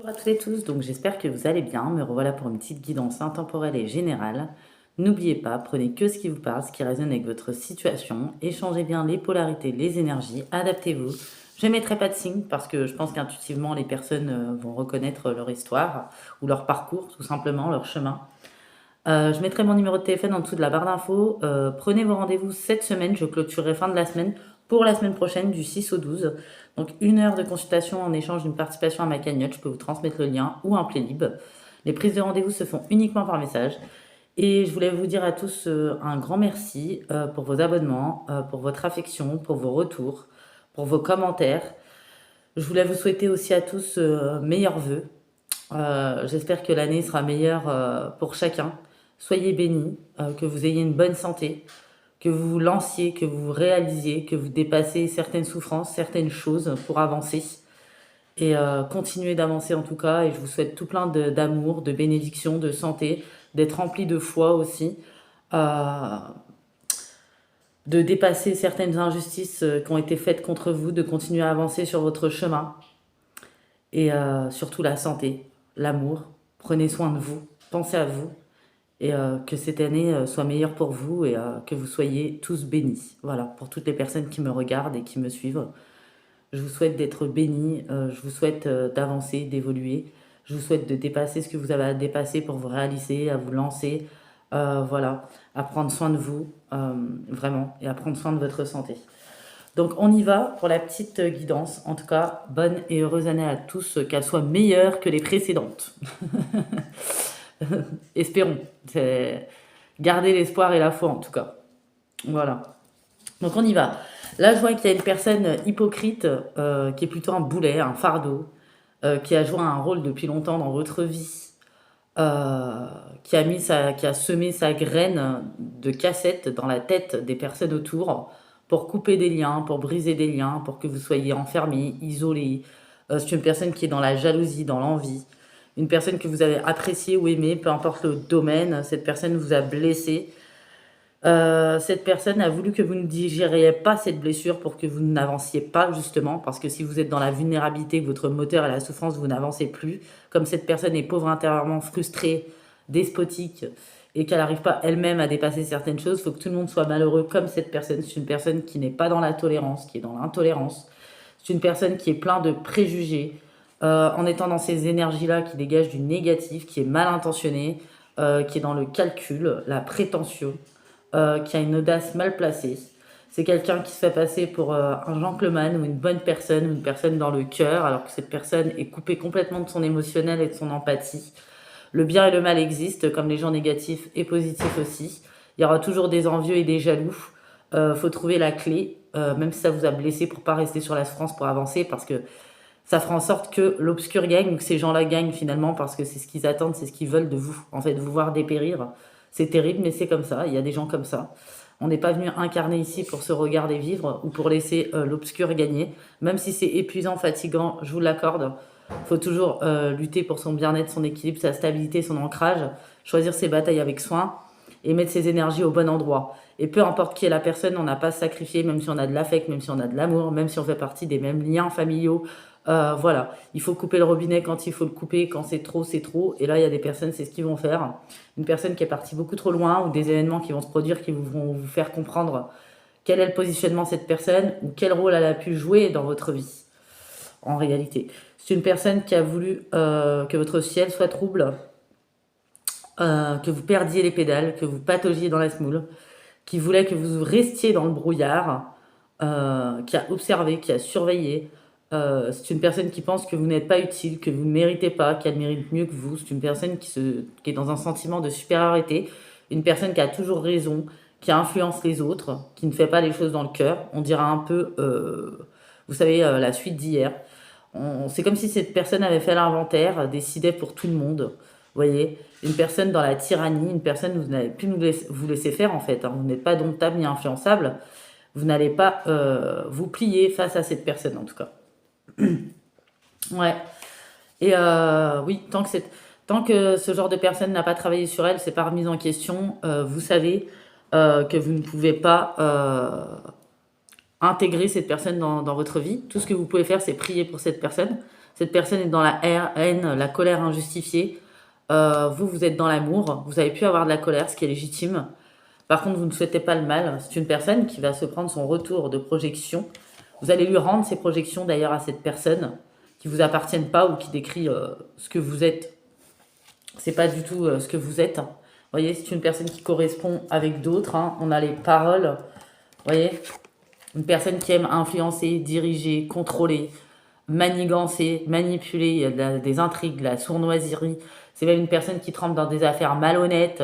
Bonjour à toutes et tous, donc j'espère que vous allez bien. Me revoilà pour une petite guidance intemporelle et générale. N'oubliez pas, prenez que ce qui vous parle, ce qui résonne avec votre situation. Échangez bien les polarités, les énergies, adaptez-vous. Je ne mettrai pas de signe parce que je pense qu'intuitivement les personnes vont reconnaître leur histoire ou leur parcours, tout simplement, leur chemin. Je mettrai mon numéro de téléphone en dessous de la barre d'infos. Prenez vos rendez-vous cette semaine. Je clôturerai fin de la semaine pour la semaine prochaine du 6 au 12. Donc 1 heure de consultation en échange d'une participation à ma cagnotte. Je peux vous transmettre le lien ou un Plélib. Les prises de rendez-vous se font uniquement par message. Et je voulais vous dire à tous un grand merci pour vos abonnements, pour votre affection, pour vos retours, pour vos commentaires. Je voulais vous souhaiter aussi à tous meilleurs vœux. J'espère que l'année sera meilleure pour chacun. Soyez bénis, que vous ayez une bonne santé, que vous vous lanciez, que vous vous réalisiez, que vous dépassez certaines souffrances, certaines choses pour avancer. Et continuez d'avancer en tout cas. Et je vous souhaite tout plein d'amour, de bénédictions, de santé, d'être rempli de foi aussi, euh, de dépasser certaines injustices qui ont été faites contre vous, de continuer à avancer sur votre chemin. Et surtout la santé, l'amour. Prenez soin de vous, pensez à vous. Et que cette année soit meilleure pour vous et que vous soyez tous bénis. Voilà, pour toutes les personnes qui me regardent et qui me suivent. Je vous souhaite d'être bénis, je vous souhaite d'avancer, d'évoluer. Je vous souhaite de dépasser ce que vous avez à dépasser pour vous réaliser, à vous lancer. Voilà, à prendre soin de vous, vraiment, et à prendre soin de votre santé. Donc on y va pour la petite guidance. En tout cas, bonne et heureuse année à tous, qu'elle soit meilleure que les précédentes. Espérons. Garder l'espoir et la foi en tout cas. Voilà. Donc on y va. Là, je vois qu'il y a une personne hypocrite qui est plutôt un boulet, un fardeau, qui a joué un rôle depuis longtemps dans votre vie, euh, qui a semé sa graine de cassette dans la tête des personnes autour pour couper des liens, pour briser des liens, pour que vous soyez enfermés, isolés. C'est une personne qui est dans la jalousie, dans l'envie. Une personne que vous avez appréciée ou aimée, peu importe le domaine, cette personne vous a blessé. Cette personne a voulu que vous ne digériez pas cette blessure pour que vous n'avanciez pas justement, parce que si vous êtes dans la vulnérabilité, que votre moteur est la souffrance, vous n'avancez plus. Comme cette personne est pauvre intérieurement, frustrée, despotique, et qu'elle n'arrive pas elle-même à dépasser certaines choses, il faut que tout le monde soit malheureux comme cette personne. C'est une personne qui n'est pas dans la tolérance, qui est dans l'intolérance. C'est une personne qui est plein de préjugés, en étant dans ces énergies-là qui dégagent du négatif, qui est mal intentionné, qui est dans le calcul, la prétention, qui a une audace mal placée. C'est quelqu'un qui se fait passer pour un gentleman ou une bonne personne ou une personne dans le cœur, alors que cette personne est coupée complètement de son émotionnel et de son empathie. Le bien et le mal existent, comme les gens négatifs et positifs aussi. Il y aura toujours des envieux et des jaloux. Faut trouver la clé, même si ça vous a blessé, pour pas rester sur la souffrance, pour avancer, parce que ça fera en sorte que l'obscur gagne, ou que ces gens-là gagnent finalement, parce que c'est ce qu'ils attendent, c'est ce qu'ils veulent de vous. En fait, vous voir dépérir, c'est terrible, mais c'est comme ça. Il y a des gens comme ça. On n'est pas venu incarner ici pour se regarder vivre ou pour laisser l'obscur gagner. Même si c'est épuisant, fatigant, je vous l'accorde. Il faut toujours lutter pour son bien-être, son équilibre, sa stabilité, son ancrage. Choisir ses batailles avec soin et mettre ses énergies au bon endroit. Et peu importe qui est la personne, on n'a pas à se sacrifier, même si on a de l'affect, même si on a de l'amour, même si on fait partie des mêmes liens familiaux. Voilà, il faut couper le robinet quand il faut le couper, quand c'est trop, c'est trop. Et là, il y a des personnes, c'est ce qu'ils vont faire. Une personne qui est partie beaucoup trop loin ou des événements qui vont se produire qui vont vous faire comprendre quel est le positionnement de cette personne ou quel rôle elle a pu jouer dans votre vie, en réalité. C'est une personne qui a voulu que votre ciel soit trouble, que vous perdiez les pédales, que vous pataugiez dans la semoule, qui voulait que vous restiez dans le brouillard, qui a observé, qui a surveillé. C'est une personne qui pense que vous n'êtes pas utile, que vous ne méritez pas, qu'elle mérite mieux que vous. C'est une personne qui est dans un sentiment de supériorité, une personne qui a toujours raison, qui influence les autres, qui ne fait pas les choses dans le cœur. On dira un peu, vous savez, la suite d'hier. C'est comme si cette personne avait fait l'inventaire, décidait pour tout le monde. Vous voyez, une personne dans la tyrannie, une personne où vous n'avez plus vous laisser faire en fait, hein. Vous n'êtes pas domptable ni influençable. Vous n'allez pas vous plier face à cette personne en tout cas. Ouais. Et oui, tant que ce genre de personne n'a pas travaillé sur elle, c'est pas remis en question, vous savez que vous ne pouvez pas intégrer cette personne dans votre vie. Tout ce que vous pouvez faire, c'est prier pour cette personne. Cette personne est dans la haine, la colère injustifiée. Vous, vous êtes dans l'amour. Vous avez pu avoir de la colère, ce qui est légitime. Par contre, vous ne souhaitez pas le mal. C'est une personne qui va se prendre son retour de projection. Vous allez lui rendre ces projections d'ailleurs à cette personne qui vous appartiennent pas ou qui décrit ce que vous êtes. C'est pas du tout ce que vous êtes. Vous voyez, c'est une personne qui correspond avec d'autres. Hein. On a les paroles. Vous voyez, une personne qui aime influencer, diriger, contrôler, manigancer, manipuler. Il y a des intrigues, de la sournoiserie. C'est même une personne qui trempe dans des affaires malhonnêtes,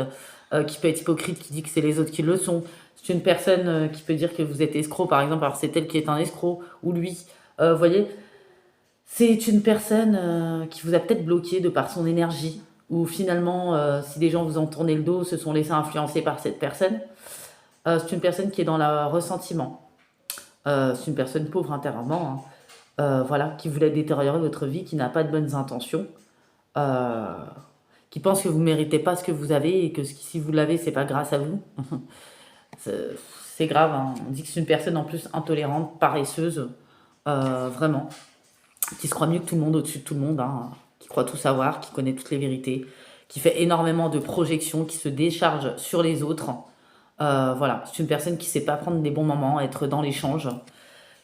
qui peut être hypocrite, qui dit que c'est les autres qui le sont. C'est une personne qui peut dire que vous êtes escroc, par exemple, alors c'est elle qui est un escroc, ou lui. Vous voyez, c'est une personne qui vous a peut-être bloqué de par son énergie, ou finalement, si des gens vous ont tourné le dos, se sont laissés influencer par cette personne. C'est une personne qui est dans le ressentiment. C'est une personne pauvre intérieurement, hein. Voilà, qui voulait détériorer votre vie, qui n'a pas de bonnes intentions, euh, qui pense que vous ne méritez pas ce que vous avez et que si vous l'avez, c'est pas grâce à vous. C'est grave, hein. On dit que c'est une personne en plus intolérante, paresseuse, vraiment, qui se croit mieux que tout le monde, au-dessus de tout le monde, hein, qui croit tout savoir, qui connaît toutes les vérités, qui fait énormément de projections, qui se décharge sur les autres. Voilà, c'est une personne qui ne sait pas prendre des bons moments, être dans l'échange.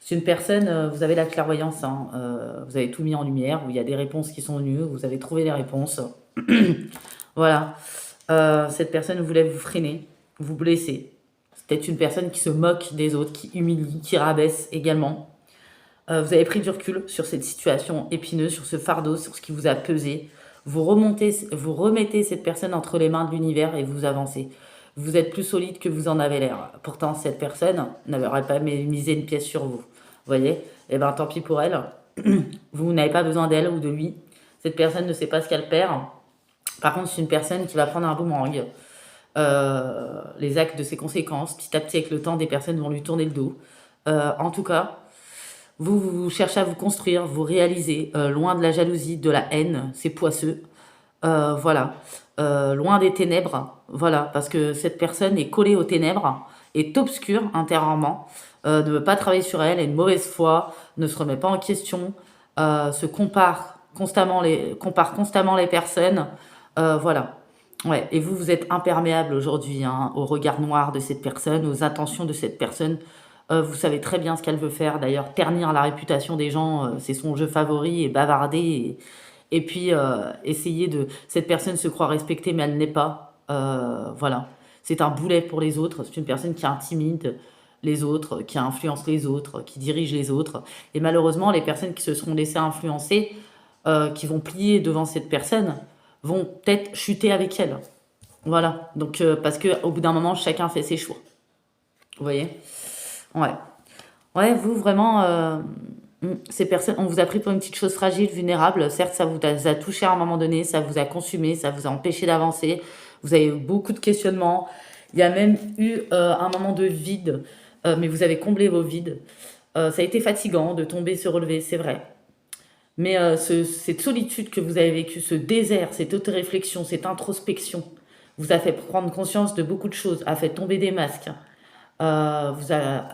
C'est une personne, vous avez la clairvoyance, hein, vous avez tout mis en lumière, où il y a des réponses qui sont venues, vous avez trouvé les réponses. Voilà, cette personne voulait vous freiner, vous blesser. C'est peut-être une personne qui se moque des autres, qui humilie, qui rabaisse également. Vous avez pris du recul sur cette situation épineuse, sur ce fardeau, sur ce qui vous a pesé. Vous remettez cette personne entre les mains de l'univers et vous avancez. Vous êtes plus solide que vous en avez l'air. Pourtant, cette personne n'aurait pas misé une pièce sur vous. Vous voyez? Eh bien, tant pis pour elle. Vous n'avez pas besoin d'elle ou de lui. Cette personne ne sait pas ce qu'elle perd. Par contre, c'est une personne qui va prendre un boomerang. Les actes de ses conséquences. Petit à petit, avec le temps, des personnes vont lui tourner le dos. En tout cas, vous cherchez à vous construire, vous réaliser, loin de la jalousie, de la haine, c'est poisseux. Voilà. Loin des ténèbres, voilà, parce que cette personne est collée aux ténèbres, est obscure intérieurement, ne veut pas travailler sur elle, a une mauvaise foi, ne se remet pas en question, se compare constamment les personnes, voilà. Ouais, et vous, vous êtes imperméable aujourd'hui, hein, au regard noir de cette personne, aux intentions de cette personne. Vous savez très bien ce qu'elle veut faire. D'ailleurs, ternir la réputation des gens, c'est son jeu favori, et bavarder. Et puis, essayer de... Cette personne se croit respectée, mais elle n'est pas. Voilà. C'est un boulet pour les autres. C'est une personne qui intimide les autres, qui influence les autres, qui dirige les autres. Et malheureusement, les personnes qui se seront laissées influencer, qui vont plier devant cette personne, vont peut-être chuter avec elle. Voilà. Donc, parce qu'au bout d'un moment, chacun fait ses choix. Vous voyez? Ouais. Ouais, vous, vraiment, ces personnes, on vous a pris pour une petite chose fragile, vulnérable. Certes, ça vous a touché à un moment donné, ça vous a consumé, ça vous a empêché d'avancer. Vous avez eu beaucoup de questionnements. Il y a même eu un moment de vide, mais vous avez comblé vos vides. Ça a été fatigant de tomber, se relever, c'est vrai. Mais cette solitude que vous avez vécue, ce désert, cette auto-réflexion, cette introspection, vous a fait prendre conscience de beaucoup de choses, a fait tomber des masques. Euh, vous, a-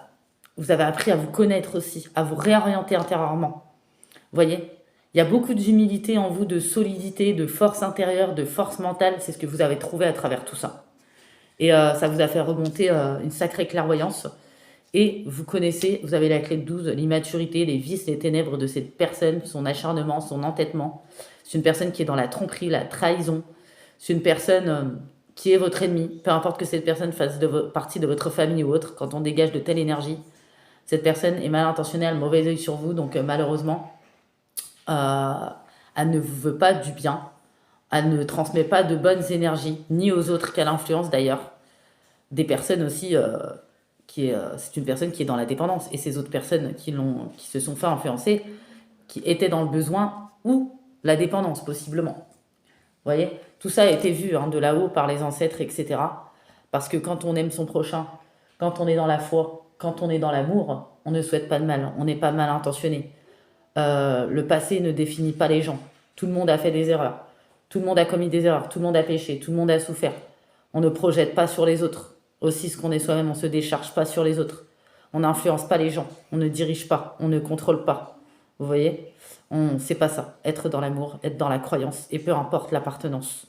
vous avez appris à vous connaître aussi, à vous réorienter intérieurement. Vous voyez? Il y a beaucoup d'humilité en vous, de solidité, de force intérieure, de force mentale. C'est ce que vous avez trouvé à travers tout ça. Et ça vous a fait remonter une sacrée clairvoyance. Et vous connaissez, vous avez la clé de 12, l'immaturité, les vices, les ténèbres de cette personne, son acharnement, son entêtement. C'est une personne qui est dans la tromperie, la trahison. C'est une personne qui est votre ennemi. Peu importe que cette personne fasse partie de votre famille ou autre, quand on dégage de telle énergie, cette personne est mal intentionnée, a le mauvais œil sur vous. Donc malheureusement, euh, elle ne vous veut pas du bien. Elle ne transmet pas de bonnes énergies, ni aux autres qu'elle influence d'ailleurs. Des personnes aussi c'est une personne qui est dans la dépendance et ces autres personnes qui se sont fait influencer, qui étaient dans le besoin ou la dépendance possiblement. Vous voyez, tout ça a été vu hein, de là-haut par les ancêtres, etc. Parce que quand on aime son prochain, quand on est dans la foi, quand on est dans l'amour, on ne souhaite pas de mal, on n'est pas mal intentionné. Le passé ne définit pas les gens. Tout le monde a fait des erreurs. Tout le monde a commis des erreurs. Tout le monde a péché. Tout le monde a souffert. On ne projette pas sur les autres. Aussi, ce qu'on est soi-même, on ne se décharge pas sur les autres. On n'influence pas les gens. On ne dirige pas. On ne contrôle pas. Vous voyez? C'est pas ça. Être dans l'amour, être dans la croyance, et peu importe l'appartenance,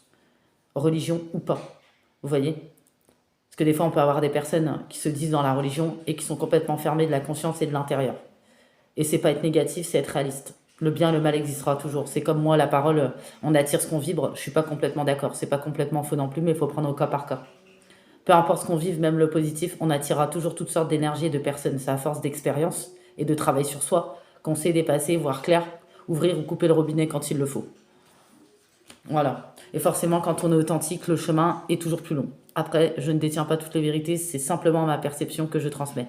religion ou pas. Vous voyez? Parce que des fois, on peut avoir des personnes qui se disent dans la religion et qui sont complètement fermées de la conscience et de l'intérieur. Et c'est pas être négatif, c'est être réaliste. Le bien et le mal existera toujours. C'est comme moi, la parole, on attire ce qu'on vibre. Je suis pas complètement d'accord. C'est pas complètement faux non plus, mais il faut prendre au cas par cas. Peu importe ce qu'on vive, même le positif, on attirera toujours toutes sortes d'énergies et de personnes. C'est à force d'expérience et de travail sur soi qu'on sait dépasser, voir clair, ouvrir ou couper le robinet quand il le faut. Voilà. Et forcément, quand on est authentique, le chemin est toujours plus long. Après, je ne détiens pas toutes les vérités, c'est simplement ma perception que je transmets.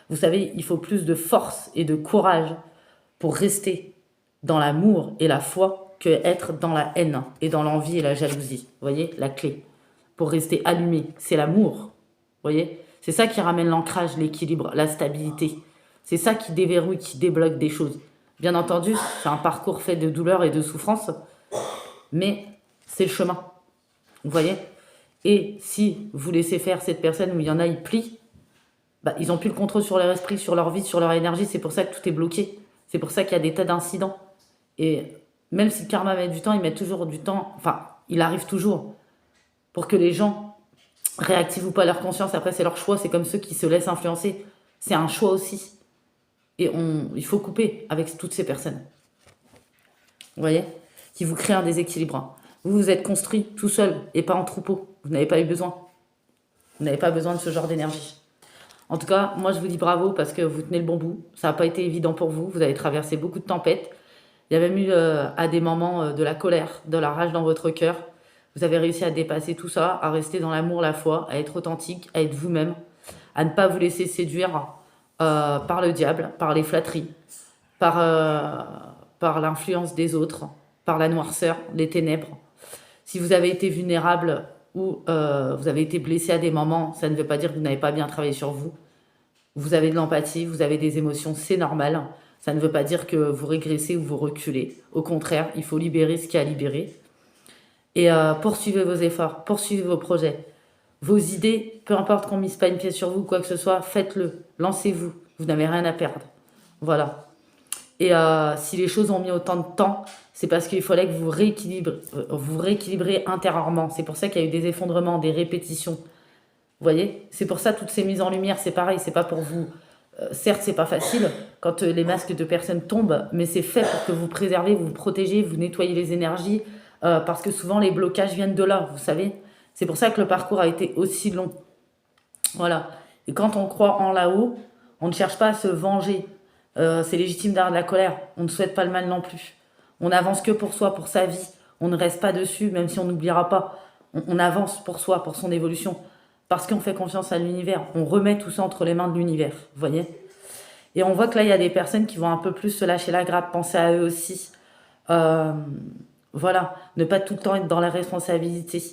Vous savez, il faut plus de force et de courage pour rester dans l'amour et la foi que être dans la haine et dans l'envie et la jalousie. Vous voyez, la clé pour rester allumé, c'est l'amour. Vous voyez, c'est ça qui ramène l'ancrage, l'équilibre, la stabilité. C'est ça qui déverrouille, qui débloque des choses. Bien entendu, c'est un parcours fait de douleur et de souffrance, mais c'est le chemin. Vous voyez? Et si vous laissez faire cette personne où il y en a, ils plient, bah, ils n'ont plus le contrôle sur leur esprit, sur leur vie, sur leur énergie. C'est pour ça que tout est bloqué. C'est pour ça qu'il y a des tas d'incidents. Et même si le karma met du temps, il met toujours du temps. Enfin, il arrive toujours pour que les gens réactivent ou pas leur conscience. Après, c'est leur choix. C'est comme ceux qui se laissent influencer. C'est un choix aussi. Et il faut couper avec toutes ces personnes. Vous voyez? Qui vous créent un déséquilibre. Vous vous êtes construit tout seul et pas en troupeau. Vous n'avez pas eu besoin. Vous n'avez pas besoin de ce genre d'énergie. En tout cas, moi je vous dis bravo parce que vous tenez le bon bout. Ça n'a pas été évident pour vous. Vous avez traversé beaucoup de tempêtes. Il y a même eu à des moments de la colère, de la rage dans votre cœur. Vous avez réussi à dépasser tout ça, à rester dans l'amour, la foi, à être authentique, à être vous-même, à ne pas vous laisser séduire par le diable, par les flatteries, par, par l'influence des autres, par la noirceur, les ténèbres. Si vous avez été vulnérable ou vous avez été blessé à des moments, ça ne veut pas dire que vous n'avez pas bien travaillé sur vous. Vous avez de l'empathie, vous avez des émotions, c'est normal. Ça ne veut pas dire que vous régressez ou vous reculez. Au contraire, il faut libérer ce qu'il y a à libérer. Et poursuivez vos efforts, poursuivez vos projets. Vos idées, peu importe qu'on ne mise pas une pièce sur vous, quoi que ce soit, faites-le, lancez-vous. Vous n'avez rien à perdre. Voilà. Et si les choses ont mis autant de temps, c'est parce qu'il fallait que vous rééquilibrez intérieurement. C'est pour ça qu'il y a eu des effondrements, des répétitions. Vous voyez? C'est pour ça toutes ces mises en lumière, c'est pareil, c'est pas pour vous. Certes, c'est pas facile quand les masques de personnes tombent, mais c'est fait pour que vous préservez, vous protégez, vous nettoyez les énergies, parce que souvent les blocages viennent de là, vous savez? C'est pour ça que le parcours a été aussi long. Voilà. Et quand on croit en là-haut, on ne cherche pas à se venger. C'est légitime d'avoir de la colère. On ne souhaite pas le mal non plus. On n'avance que pour soi, pour sa vie. On ne reste pas dessus, même si on n'oubliera pas. On avance pour soi, pour son évolution. Parce qu'on fait confiance à l'univers. On remet tout ça entre les mains de l'univers. Vous voyez? Et on voit que là, il y a des personnes qui vont un peu plus se lâcher la grappe, penser à eux aussi. Euh, voilà. Ne pas tout le temps être dans la responsabilité.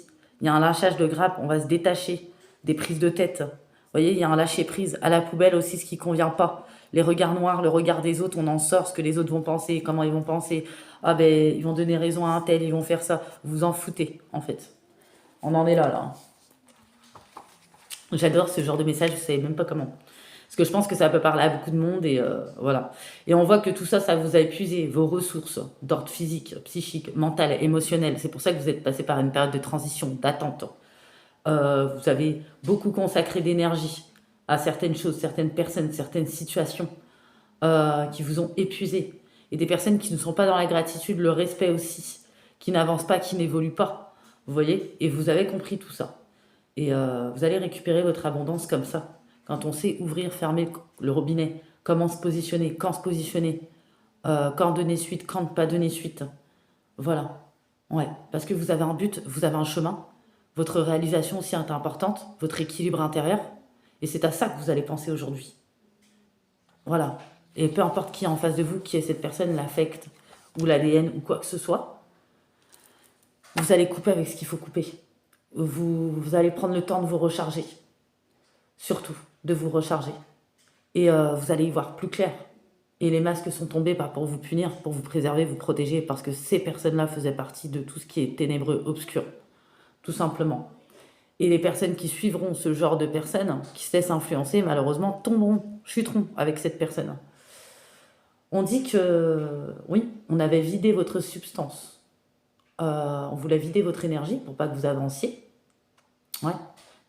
Il y a un lâchage de grappe. On va se détacher des prises de tête. Vous voyez, il y a un lâcher prise. À la poubelle aussi, ce qui ne convient pas. Les regards noirs, le regard des autres, on en sort ce que les autres vont penser, comment ils vont penser. Ah ben, ils vont donner raison à un tel, ils vont faire ça. Vous en foutez, en fait. On en est là. J'adore ce genre de message, je ne savais même pas comment. Parce que je pense que ça peut parler à beaucoup de monde et voilà. Et on voit que tout ça, ça vous a épuisé vos ressources d'ordre physique, psychique, mental, émotionnel. C'est pour ça que vous êtes passé par une période de transition, d'attente. Vous avez beaucoup consacré d'énergie à certaines choses, certaines personnes, certaines situations qui vous ont épuisé. Et des personnes qui ne sont pas dans la gratitude, le respect aussi, qui n'avancent pas, qui n'évoluent pas. Vous voyez? Et vous avez compris tout ça. Et vous allez récupérer votre abondance comme ça. Quand on sait ouvrir, fermer le robinet, comment se positionner, quand se positionner, quand donner suite, quand ne pas donner suite. Voilà. Ouais. Parce que vous avez un but, vous avez un chemin. Votre réalisation aussi est importante, votre équilibre intérieur. Et c'est à ça que vous allez penser aujourd'hui. Voilà. Et peu importe qui est en face de vous, qui est cette personne, l'affect ou l'ADN ou quoi que ce soit, vous allez couper avec ce qu'il faut couper. Vous allez prendre le temps de vous recharger. Surtout, de vous recharger. Et vous allez y voir plus clair. Et les masques sont tombés pas pour vous punir, pour vous préserver, vous protéger, parce que ces personnes-là faisaient partie de tout ce qui est ténébreux, obscur. Tout simplement. Et les personnes qui suivront ce genre de personnes, qui se laissent influencer, malheureusement, tomberont, chuteront avec cette personne. On dit que, oui, on avait vidé votre substance. On voulait vider votre énergie pour pas que vous avanciez. Ouais.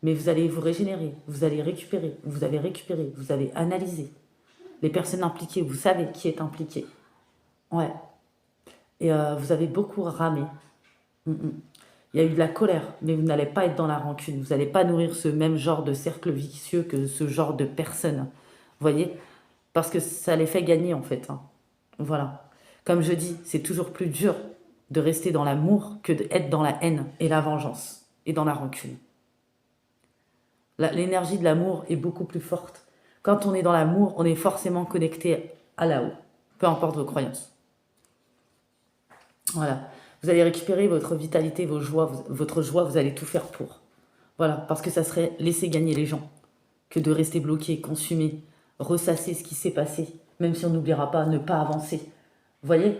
Mais vous allez vous régénérer, vous allez récupérer, vous avez récupéré, vous avez analysé les personnes impliquées, vous savez qui est impliqué. Ouais. Et vous avez beaucoup ramé. Mm, mm. Il y a eu de la colère, mais vous n'allez pas être dans la rancune. Vous n'allez pas nourrir ce même genre de cercle vicieux que ce genre de personnes. Vous voyez? Parce que ça les fait gagner en fait, hein. Voilà. Comme je dis, c'est toujours plus dur de rester dans l'amour que d'être dans la haine et la vengeance et dans la rancune. L'énergie de l'amour est beaucoup plus forte. Quand on est dans l'amour, on est forcément connecté à là-haut, peu importe vos croyances. Voilà. Vous allez récupérer votre vitalité, votre joie, vous allez tout faire pour. Voilà, parce que ça serait laisser gagner les gens que de rester bloqué, consumé, ressasser ce qui s'est passé, même si on n'oubliera pas, ne pas avancer. Vous voyez?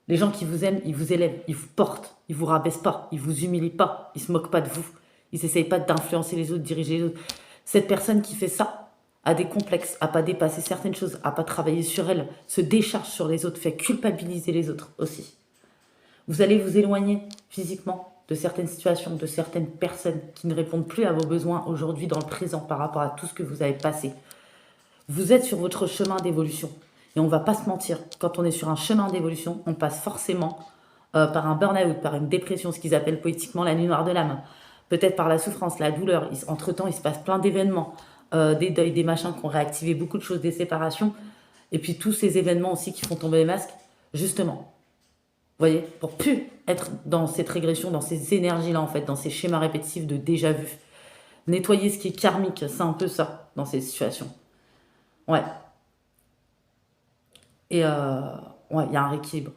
Les gens qui vous aiment, ils vous élèvent, ils vous portent, ils vous rabaissent pas, ils vous humilient pas, ils se moquent pas de vous, ils n'essayent pas d'influencer les autres, diriger les autres. Cette personne qui fait ça a des complexes, a pas dépassé certaines choses, a pas travaillé sur elle, se décharge sur les autres, fait culpabiliser les autres aussi. Vous allez vous éloigner physiquement de certaines situations, de certaines personnes qui ne répondent plus à vos besoins aujourd'hui dans le présent par rapport à tout ce que vous avez passé. Vous êtes sur votre chemin d'évolution. Et on ne va pas se mentir, quand on est sur un chemin d'évolution, on passe forcément par un burn-out, par une dépression, ce qu'ils appellent poétiquement la nuit noire de l'âme. Peut-être par la souffrance, la douleur. Entre-temps, il se passe plein d'événements, des deuils, des machins qui ont réactivé beaucoup de choses, des séparations. Et puis tous ces événements aussi qui font tomber les masques, justement. Vous voyez, pour plus être dans cette régression, dans ces énergies-là, en fait, dans ces schémas répétitifs de déjà-vu. Nettoyer ce qui est karmique, c'est un peu ça, dans ces situations. Ouais. Et ouais, il y a un rééquilibre.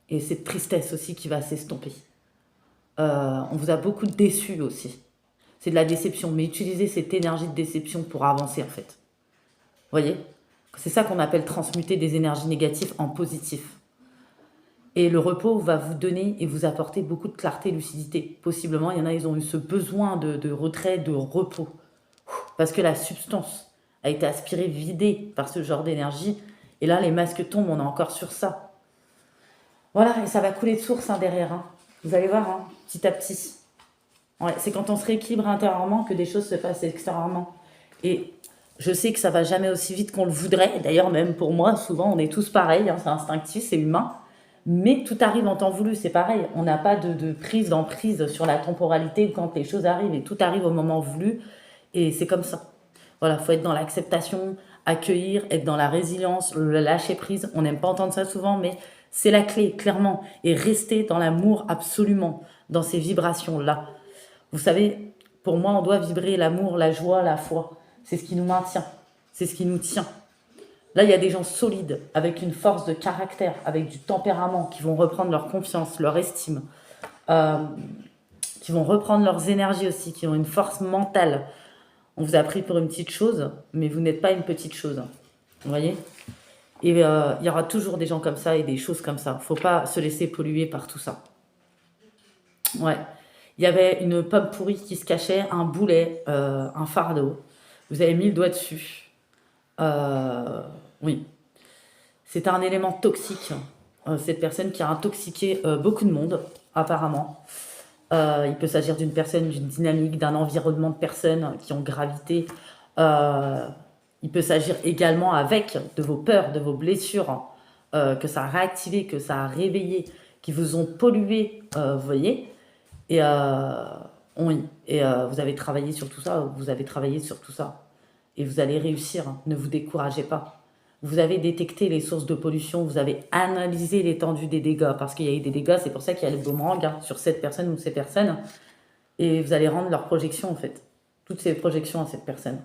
Et cette tristesse aussi qui va s'estomper. On vous a beaucoup déçus aussi. C'est de la déception, mais utilisez cette énergie de déception pour avancer en fait. Vous voyez? C'est ça qu'on appelle transmuter des énergies négatives en positif. Et le repos va vous donner et vous apporter beaucoup de clarté, lucidité. Possiblement, il y en a, ils ont eu ce besoin de retrait, de repos. Parce que la substance a été aspirée, vidée par ce genre d'énergie. Et là, les masques tombent, on est encore sur ça. Voilà, et ça va couler de source hein, derrière. Hein. Vous allez voir, hein, petit à petit. Ouais, c'est quand on se rééquilibre intérieurement que des choses se passent extérieurement. Et je sais que ça va jamais aussi vite qu'on le voudrait. D'ailleurs, même pour moi, souvent, on est tous pareils. Hein, c'est instinctif, c'est humain. Mais tout arrive en temps voulu, c'est pareil. On n'a pas de prise d'emprise sur la temporalité quand les choses arrivent. Et tout arrive au moment voulu. Et c'est comme ça. Voilà, il faut être dans l'acceptation, accueillir, être dans la résilience, le lâcher prise. On n'aime pas entendre ça souvent, mais c'est la clé, clairement. Et rester dans l'amour absolument, dans ces vibrations-là. Vous savez, pour moi, on doit vibrer l'amour, la joie, la foi. C'est ce qui nous maintient. C'est ce qui nous tient. Là, il y a des gens solides, avec une force de caractère, avec du tempérament, qui vont reprendre leur confiance, leur estime, euh, qui vont reprendre leurs énergies aussi, qui ont une force mentale. On vous a pris pour une petite chose, mais vous n'êtes pas une petite chose. Vous voyez? Et il y aura toujours des gens comme ça et des choses comme ça. Faut pas se laisser polluer par tout ça. Ouais. Il y avait une pomme pourrie qui se cachait, un boulet, un fardeau. Vous avez mis le doigt dessus. Oui. C'est un élément toxique. Cette personne qui a intoxiqué beaucoup de monde, apparemment. Il peut s'agir d'une personne, d'une dynamique, d'un environnement de personnes qui ont gravité. Il peut s'agir également avec de vos peurs, de vos blessures, que ça a réactivé, que ça a réveillé, qui vous ont pollué, vous voyez. Et oui, et vous avez travaillé sur tout ça, vous avez travaillé sur tout ça. Et vous allez réussir, hein. Ne vous découragez pas. Vous avez détecté les sources de pollution, vous avez analysé l'étendue des dégâts, parce qu'il y a eu des dégâts, c'est pour ça qu'il y a le boomerang hein, sur cette personne ou ces personnes. Et vous allez rendre leurs projections, en fait. Toutes ces projections à cette personne.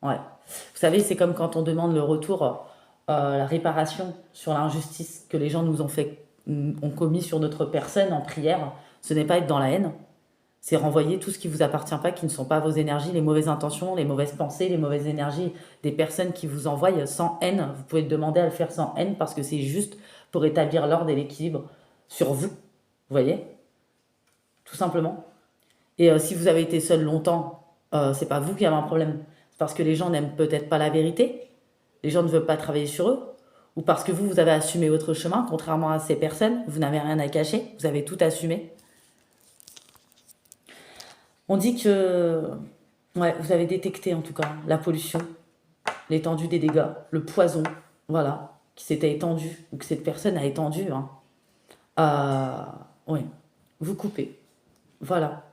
Ouais. Vous savez, c'est comme quand on demande le retour, la réparation sur l'injustice que les gens nous ont fait, ont commis sur notre personne en prière. Ce n'est pas être dans la haine, c'est renvoyer tout ce qui ne vous appartient pas, qui ne sont pas vos énergies, les mauvaises intentions, les mauvaises pensées, les mauvaises énergies des personnes qui vous envoient sans haine. Vous pouvez demander à le faire sans haine parce que c'est juste pour établir l'ordre et l'équilibre sur vous. Vous voyez? Tout simplement. Et si vous avez été seul longtemps, c'est pas vous qui avez un problème. C'est parce que les gens n'aiment peut-être pas la vérité, les gens ne veulent pas travailler sur eux, ou parce que vous avez assumé votre chemin, contrairement à ces personnes, vous n'avez rien à cacher, vous avez tout assumé. On dit que ouais, vous avez détecté en tout cas la pollution, l'étendue des dégâts, le poison, voilà, qui s'était étendu, ou que cette personne a étendu. Hein. Oui, vous coupez. Voilà.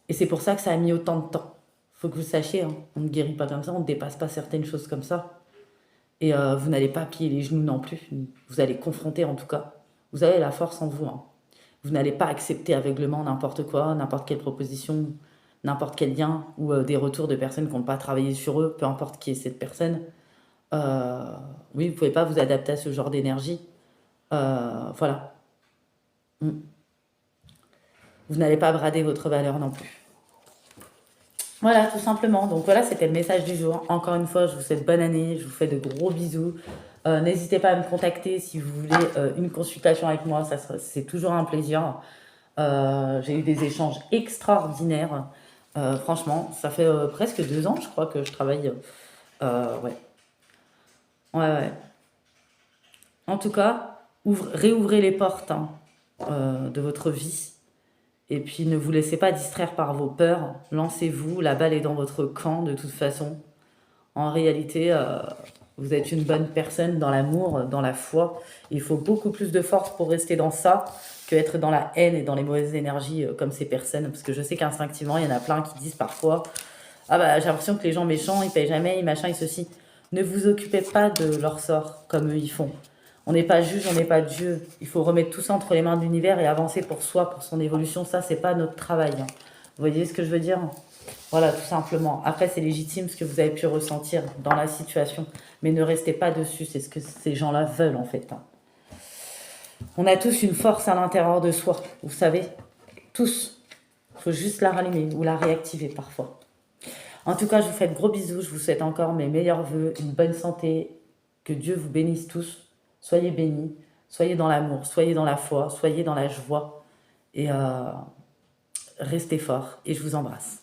Et c'est pour ça que ça a mis autant de temps. Faut que vous sachiez, hein, on ne guérit pas comme ça, on ne dépasse pas certaines choses comme ça. Et vous n'allez pas plier les genoux non plus. Vous allez confronter en tout cas. Vous avez la force en vous. Hein. Vous n'allez pas accepter aveuglement n'importe quoi, n'importe quelle proposition, n'importe quel lien ou des retours de personnes qui n'ont pas travaillé sur eux, peu importe qui est cette personne. Oui, vous ne pouvez pas vous adapter à ce genre d'énergie. Voilà. Mm. Vous n'allez pas brader votre valeur non plus. Voilà, tout simplement. Donc voilà, c'était le message du jour. Encore une fois, je vous souhaite bonne année, je vous fais de gros bisous. N'hésitez pas à me contacter si vous voulez une consultation avec moi, c'est toujours un plaisir. J'ai eu des échanges extraordinaires. Franchement, ça fait presque 2 ans, je crois, que je travaille. Ouais. Ouais, ouais. En tout cas, réouvrez les portes hein, de votre vie. Et puis ne vous laissez pas distraire par vos peurs. Lancez-vous, la balle est dans votre camp de toute façon. En réalité, vous êtes une bonne personne dans l'amour, dans la foi. Il faut beaucoup plus de force pour rester dans ça que être dans la haine et dans les mauvaises énergies comme ces personnes. Parce que je sais qu'instinctivement, il y en a plein qui disent parfois ah bah j'ai l'impression que les gens méchants, ils payent jamais, ils machin, ils ceci. Ne vous occupez pas de leur sort comme eux ils font. On n'est pas juge, on n'est pas Dieu. Il faut remettre tout ça entre les mains de l'univers et avancer pour soi, pour son évolution. Ça, c'est pas notre travail. Hein. Vous voyez ce que je veux dire? Voilà, tout simplement. Après, c'est légitime ce que vous avez pu ressentir dans la situation. Mais ne restez pas dessus. C'est ce que ces gens-là veulent, en fait. Hein. On a tous une force à l'intérieur de soi. Vous savez? Tous. Il faut juste la rallumer ou la réactiver parfois. En tout cas, je vous fais de gros bisous. Je vous souhaite encore mes meilleurs vœux, une bonne santé. Que Dieu vous bénisse tous. Soyez bénis. Soyez dans l'amour. Soyez dans la foi. Soyez dans la joie. Et restez forts. Et je vous embrasse.